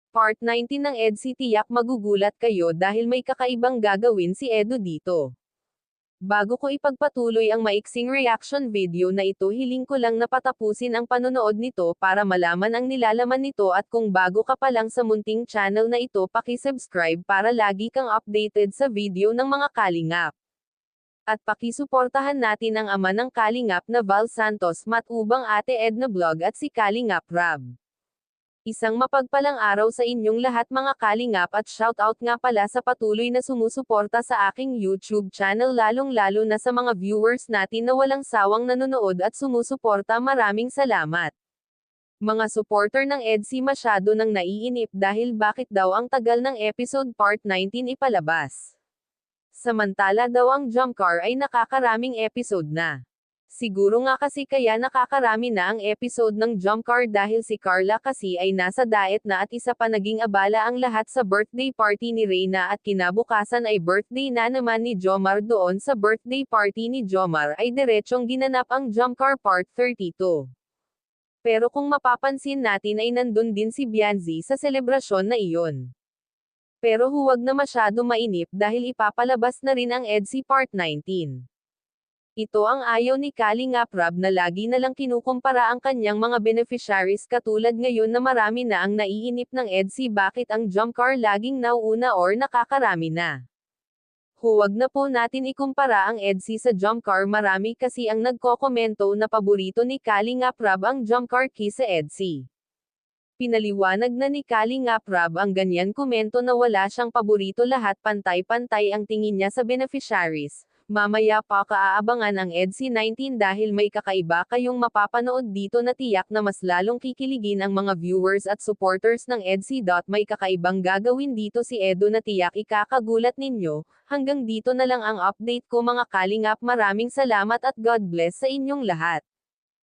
Part 19 ng EDSI. Tiyak magugulat kayo dahil may kakaibang gagawin si Edo dito. Bago ko ipagpatuloy ang maiksing reaction video na ito, hiling ko lang na patapusin ang panonood nito para malaman ang nilalaman nito, at kung bago ka pa lang sa munting channel na ito, paki-subscribe para lagi kang updated sa video ng mga kalingap. At pakisuportahan natin ang ama ng kalingap na Val Santos, Matubang Ate Edna Vlog at si Kalingap Rab. Isang mapagpalang araw sa inyong lahat mga kalingap, at shoutout nga pala sa patuloy na sumusuporta sa aking YouTube channel, lalong-lalo na sa mga viewers natin na walang sawang nanonood at sumusuporta. Maraming salamat. Mga supporter ng EDSI masyado nang naiinip dahil bakit daw ang tagal ng episode part 19 ipalabas. Samantala daw ang Jump Car ay nakakaraming episode na. Siguro nga kasi kaya nakakarami na ang episode ng Jump Car dahil si Carla kasi ay nasa diet na, at isa pa naging abala ang lahat sa birthday party ni Reyna, at kinabukasan ay birthday na naman ni Jomar. Doon sa birthday party ni Jomar ay diretsyong ginanap ang Jump Car part 32. Pero kung mapapansin natin ay nandun din si Bianzi sa selebrasyon na iyon. Pero huwag na masyado mainip dahil ipapalabas na rin ang EDSI part 19. Ito ang ayaw ni Kalingap Rab na lagi na lang kinukumpara ang kanyang mga beneficiaries, katulad ngayon na marami na ang naiinip ng EDSI bakit ang Jump Car laging nauuna or nakakarami na. Huwag na po natin ikumpara ang EDSI sa Jump Car, marami kasi ang nagkokomento na paborito ni Kalingap Rab ang Jump Car kaysa EDSI. Pinaliwanag na ni Kalingap Rab ang ganyan komento na wala siyang paborito, lahat pantay-pantay ang tingin niya sa beneficiaries. Mamaya pa kaaabangan ang EDSI 19 dahil may kakaiba kayong mapapanood dito na tiyak na mas lalong kikiligin ang mga viewers at supporters ng EDSI. May kakaibang gagawin dito si Edo na tiyak ikakagulat ninyo. Hanggang dito na lang ang update ko mga kalingap, maraming salamat at God bless sa inyong lahat.